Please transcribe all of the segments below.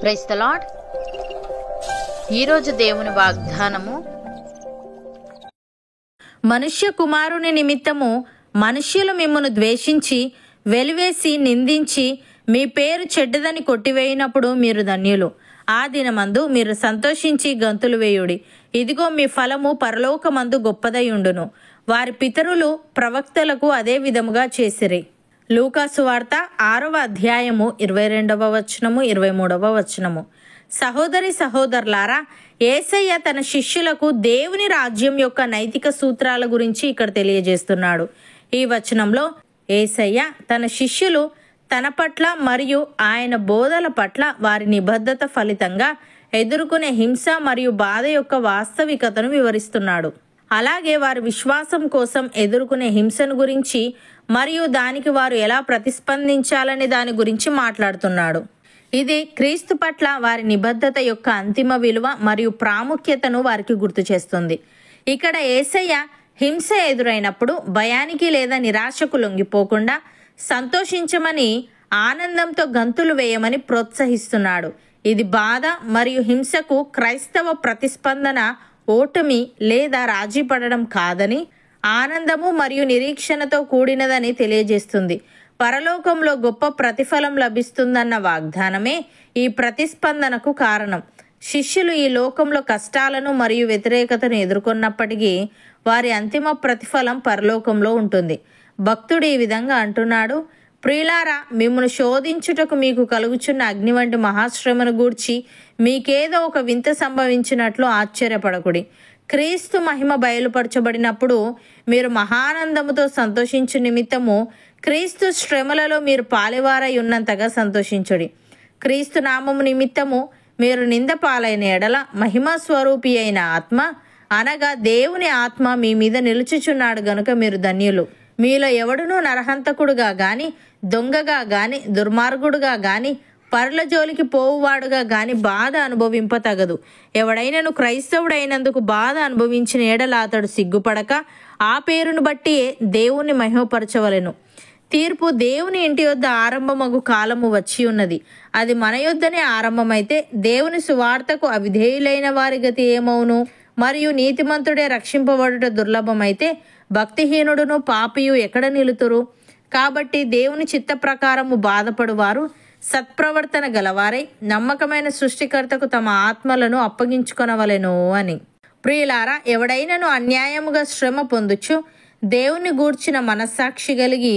Praise the lord. ఈరోజు దేవుని వాగ్దానము, మనుష్య కుమారుని నిమిత్తము మనుష్యులు మిమ్మును ద్వేషించి వెలివేసి నిందించి మీ పేరు చెడ్డదని కొట్టివేయినప్పుడు మీరు ధన్యులు. ఆ దినమందు మీరు సంతోషించి గంతులు వేయుడి. ఇదిగో మీ ఫలము పరలోకమందు గొప్పదయుండును. వారి పితరులు ప్రవక్తలకు అదే విధముగా చేసిరి. లూకాసు వార్త 6వ అధ్యాయము 22వ వచనము 23వ వచనము. సహోదరి సహోదరులారా, యేసయ్య తన శిష్యులకు దేవుని రాజ్యం యొక్క నైతిక సూత్రాల గురించి ఇక్కడ తెలియజేస్తున్నాడు. ఈ వచనంలో యేసయ్య తన శిష్యులు తన పట్ల మరియు ఆయన బోధల పట్ల వారి నిబద్ధత ఫలితంగా ఎదుర్కొనే హింస మరియు బాధ యొక్క వాస్తవికతను వివరిస్తున్నాడు. అలాగే వారి విశ్వాసం కోసం ఎదుర్కొనే హింసను గురించి మరియు దానికి వారు ఎలా ప్రతిస్పందించాలనే దాని గురించి మాట్లాడుతున్నాడు. ఇది క్రీస్తు పట్ల వారి నిబద్ధత యొక్క అంతిమ విలువ మరియు ప్రాముఖ్యతను వారికి గుర్తు చేస్తుంది. ఇక్కడ యేసయ్య హింస ఎదురైనప్పుడు భయానికి లేదా నిరాశకు లొంగిపోకుండా సంతోషించమని, ఆనందంతో గంతులు వేయమని ప్రోత్సహిస్తున్నాడు. ఇది బాధ మరియు హింసకు క్రైస్తవ ప్రతిస్పందన ఓటమి లేదా రాజీ పడడం కాదని, ఆనందము మరియు నిరీక్షణతో కూడినదని తెలియజేస్తుంది. పరలోకంలో గొప్ప ప్రతిఫలం లభిస్తుందన్న వాగ్దానమే ఈ ప్రతిస్పందనకు కారణం. శిష్యులు ఈ లోకంలో కష్టాలను మరియు వ్యతిరేకతను ఎదుర్కొన్నప్పటికీ వారి అంతిమ ప్రతిఫలం పరలోకంలో ఉంటుంది. భక్తుడు ఈ విధంగా అంటున్నాడు, ప్రియులారా, మిమ్మును శోధించుటకు మీకు కలుగుచున్న అగ్ని వంటి మహాశ్రమను గూర్చి మీకేదో ఒక వింత సంభవించినట్లు ఆశ్చర్యపడకుడి. క్రీస్తు మహిమ బయలుపరచబడినప్పుడు మీరు మహానందముతో సంతోషించు నిమిత్తము క్రీస్తు శ్రమలలో మీరు పాలివారై ఉన్నంతగా సంతోషించుడి. క్రీస్తు నామము నిమిత్తము మీరు నింద పాలైన ఎడల మహిమా స్వరూపి అయిన ఆత్మ అనగా దేవుని ఆత్మ మీ మీద నిలుచుచున్నాడు గనుక మీరు ధన్యులు. మీలో ఎవడునూ నరహంతకుడుగా గాని, దొంగగా గాని, దుర్మార్గుడుగా గాని, పరుల జోలికి పోవువాడుగా గాని బాధ అనుభవింపతగదు. ఎవడైనను క్రైస్తవుడైనందుకు బాధ అనుభవించిన ఎడల అతడు సిగ్గుపడక ఆ పేరును బట్టి దేవుని మహిమపరచవలెను. తీర్పు దేవుని ఇంటి యొద్ద ఆరంభమగు కాలము వచ్చి ఉన్నది. అది మన యొద్దనే ఆరంభమైతే దేవుని సువార్తకు అవిధేయులైన వారి గతి ఏమవును? మరియు నీతిమంతుడే రక్షింపబడుట దుర్లభమైతే భక్తిహీనుడును పాపియు ఎక్కడ నిలుతురు? కాబట్టి దేవుని చిత్త ప్రకారము బాధపడువారు సత్ప్రవర్తన గలవారై నమ్మకమైన సృష్టికర్తకు తమ ఆత్మలను అప్పగించుకొనవలెను అని. ప్రియులారా, ఎవడైనను అన్యాయముగా శ్రమ పొందుచు దేవుని గూర్చిన మనస్సాక్షి కలిగి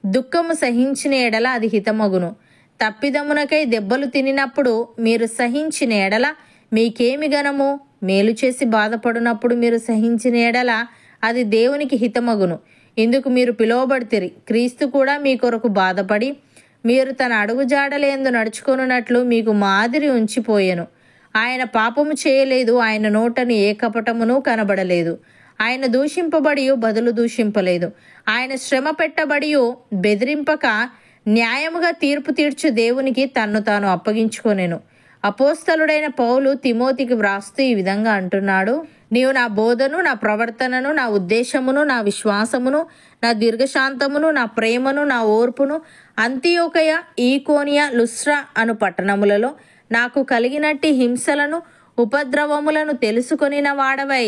దుఃఖము సహించిన ఎడల అది హితమగును. తప్పిదమునకై దెబ్బలు తినినప్పుడు మీరు సహించిన ఎడల మీకేమి గనము? మేలు చేసి బాధపడినప్పుడు మీరు సహించిన ఎడల అది దేవునికి హితమగును. ఇందుకు మీరు పిలువబడితిరి. క్రీస్తు కూడా మీ కొరకు బాధపడి మీరు తన అడుగుజాడలేందు నడుచుకొనున్నట్లు మీకు మాదిరి ఉంచిపోయెను. ఆయన పాపము చేయలేదు, ఆయన నోటను ఏ కపటమును కనబడలేదు. ఆయన దూషింపబడి బదులు దూషింపలేదు. ఆయన శ్రమ పెట్టబడి బెదిరింపక న్యాయముగా తీర్పు తీర్చు దేవునికి తన్ను తాను అప్పగించుకొనెను. అపోస్తలుడైన పౌలు తిమోతికి వ్రాస్తూ ఈ విధంగా అంటున్నాడు, నీవు నా బోధను, నా ప్రవర్తనను, నా ఉద్దేశమును, నా విశ్వాసమును, నా దీర్ఘశాంతమును, నా ప్రేమను, నా ఓర్పును అంతియోకయ, ఈకోనియ, లుస్ట్రా అను పట్టణములలో నాకు కలిగినట్టి హింసలను ఉపద్రవములను తెలుసుకొనిన వాడవై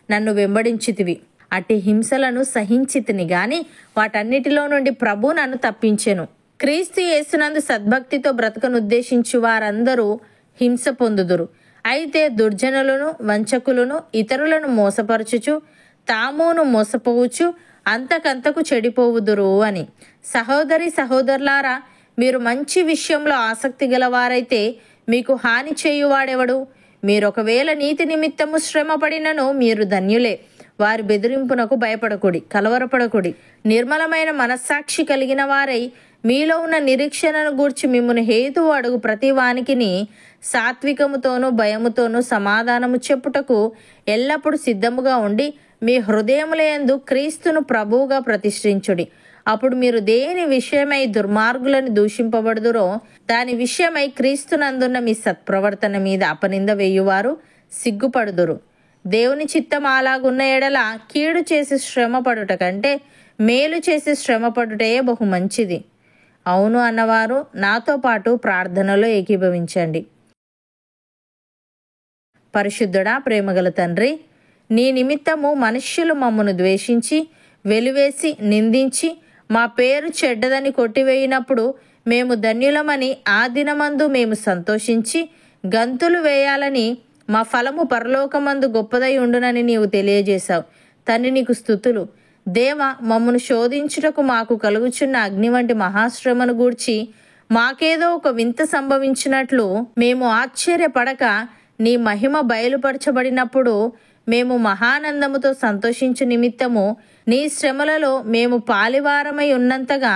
నన్ను వెంబడించితివి. అట్టి హింసలను సహించితిని గాని వాటన్నిటిలో నుండి ప్రభు నన్ను తప్పించెను. క్రీస్తు యేసునందు సద్భక్తితో బ్రతకనుద్దేశించు వారందరూ హింస పొందుదురు. అయితే దుర్జనులను, వంచకులను, ఇతరులను మోసపరచుచు తామును మోసపోవచ్చు అంతకంతకు చెడిపోవుదురు అని. సహోదరి సహోదరులారా, మీరు మంచి విషయంలో ఆసక్తి గలవారైతే మీకు హాని చేయువాడెవడు? మీరొకవేళ నీతి నిమిత్తము శ్రమ పడినను మీరు ధన్యులే. వారి బెదిరింపునకు భయపడకుడి, కలవరపడకుడి. నిర్మలమైన మనస్సాక్షి కలిగిన వారై మీలో ఉన్న నిరీక్షణను గూర్చి మిమ్మును హేతువు అడుగు ప్రతి వానికిని సాత్వికముతోనూ భయముతోనూ సమాధానము చెప్పుటకు ఎల్లప్పుడూ సిద్ధముగా ఉండి మీ హృదయములందు క్రీస్తును ప్రభువుగా ప్రతిష్ఠించుడి. అప్పుడు మీరు దేని విషయమై దుర్మార్గులను దూషింపబడుదురో దాని విషయమై క్రీస్తునందున్న మీ సత్ప్రవర్తన మీద అపనింద వేయువారు సిగ్గుపడుదురు. దేవుని చిత్తం అలాగున్న ఎడల కీడు చేసి శ్రమ పడుట కంటే మేలు చేసి శ్రమ పడుటే బహు మంచిది. అవును అన్నవారు నాతో పాటు ప్రార్థనలో ఏకీభవించండి. పరిశుద్ధుడా, ప్రేమగల తండ్రి, నీ నిమిత్తము మనుష్యులు మమ్మను ద్వేషించి వెలివేసి నిందించి మా పేరు చెడ్డదని కొట్టివేయినప్పుడు మేము ధన్యులమని ఆ దినమందు మేము సంతోషించి గంతులు వేయాలని మా ఫలము పరలోకమందు గొప్పదై ఉండునని నీవు తెలియజేశావు. తండ్రి, నీకు స్తుతులు. దేవ, మమ్మను శోధించుటకు మాకు కలుగుచున్న అగ్ని వంటి మహాశ్రమను గూర్చి మాకేదో ఒక వింత సంభవించినట్లు మేము ఆశ్చర్యపడక నీ మహిమ బయలుపరచబడినప్పుడు మేము మహానందముతో సంతోషించు నిమిత్తము నీ శ్రమలలో మేము పాలివారమై ఉన్నంతగా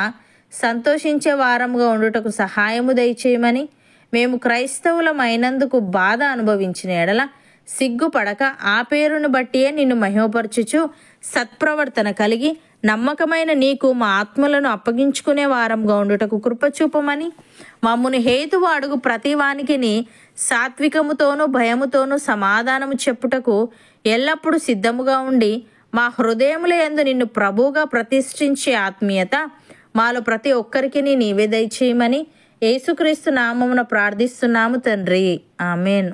సంతోషించే వారముగా ఉండుటకు సహాయము దయచేయమని, మేము క్రైస్తవులమైనందుకు బాధ అనుభవించిన ఎడల సిగ్గుపడక ఆ పేరును బట్టియే నిన్ను మహిమపరచుచు సత్ప్రవర్తన కలిగి నమ్మకమైన నీకు మా ఆత్మలను అప్పగించుకునే వారంగా ఉండుటకు కృపచూపమని, మమ్మును హేతువు అడుగు ప్రతివానికిని సాత్వికముతోనూ భయముతోనూ సమాధానము చెప్పుటకు ఎల్లప్పుడూ సిద్ధముగా ఉండి మా హృదయముల యందు నిన్ను ప్రభువుగా ప్రతిష్ఠించే ఆత్మీయత మాలో ప్రతి ఒక్కరికి నీవే దయచేయమని యేసుక్రీస్తు నామమున ప్రార్థిస్తున్నాము తండ్రి. ఆమేన్.